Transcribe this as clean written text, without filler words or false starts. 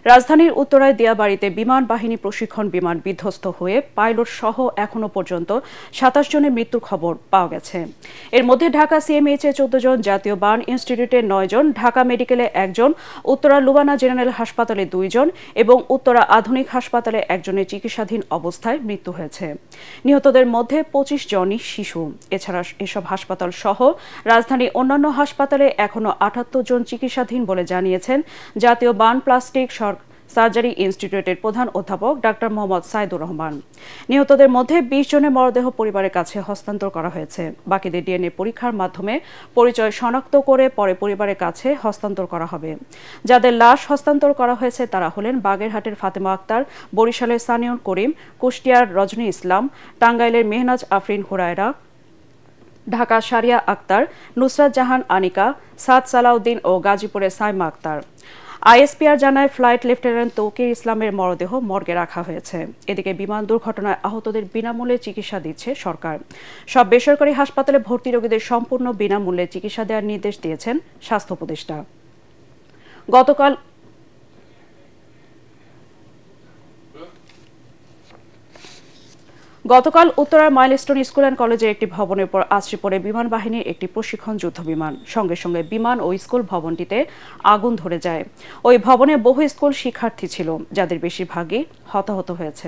রাজধানীর উত্তরায় দিয়াবাড়িতে বিমান বাহিনী প্রশিক্ষণ বিমান বিধ্বস্ত হয়ে পাইলট সহ এখনো পর্যন্ত ২৭ জনের মৃত্যুর খবর পাওয়া গেছে। এর মধ্যে ঢাকা সিএমএইচে ১৪ জন, জাতীয় বার্ন ইনস্টিটিউটে ৯ জন, ঢাকা মেডিকেলে ১ জন, উত্তরা লুবানা জেনারেল হাসপাতালে ২ জন এবং উত্তরা আধুনিক হাসপাতালে একজনের চিকিৎসাধীন অবস্থায় মৃত্যু হয়েছে। নিহতদের মধ্যে ২৫ জনই শিশু। এছাড়া এসব হাসপাতাল সহ রাজধানীর অন্যান্য হাসপাতালে এখনো ৭৮ জন চিকিৎসাধীন বলে জানিয়েছেন জাতীয় বার্ন প্লাস্টিক সার্জারি ইনস্টিটিউটের প্রধান অধ্যাপক ডাক্তার মোহাম্মদ সাইদুর রহমান। নিহতদের মধ্যে ২০ জনের মরদেহ পরিবারের কাছে হস্তান্তর করা হয়েছে। বাকিদের ডিএনএ পরীক্ষার মাধ্যমে পরিচয় শনাক্ত করে পরে পরিবারের কাছে হস্তান্তর করা হবে। যাদের লাশ হস্তান্তর করা হয়েছে তারা হলেন বাগেরহাটের ফাতেমা আক্তার, বরিশালের সানিউল করিম, কুষ্টিয়ার রজনী ইসলাম, টাঙ্গাইলের মেহনাজ আফরিন হুরায়রা, ঢাকা সারিয়া আক্তার, নুসরাত জাহান আনিকা, সাদ সালাউদ্দিন ও গাজীপুরের সাইমা আক্তার। আইএসপিআর জানায় ফ্লাইট লেফটেন্যান্ট তৌকির ইসলামের মরদেহ মর্গে রাখা হয়েছে। এদিকে বিমান দুর্ঘটনায় আহতদের বিনামূল্যে চিকিৎসা দিচ্ছে সরকার। সব বেসরকারি হাসপাতালে ভর্তি রোগীদের সম্পূর্ণ বিনামূল্যে চিকিৎসা দেওয়ার নির্দেশ দিয়েছেন স্বাস্থ্য উপদেষ্টা। গতকাল উত্তরার মাইলস্টোন স্কুল অ্যান্ড কলেজের একটি ভবনের উপর আছড়ে পড়ে বিমান বাহিনীর একটি প্রশিক্ষণ যুদ্ধবিমান। সঙ্গে সঙ্গে বিমান ও স্কুল ভবনটিতে আগুন ধরে যায়। ওই ভবনে বহু স্কুল শিক্ষার্থী ছিল, যাদের বেশিরভাগই হতাহত হয়েছে।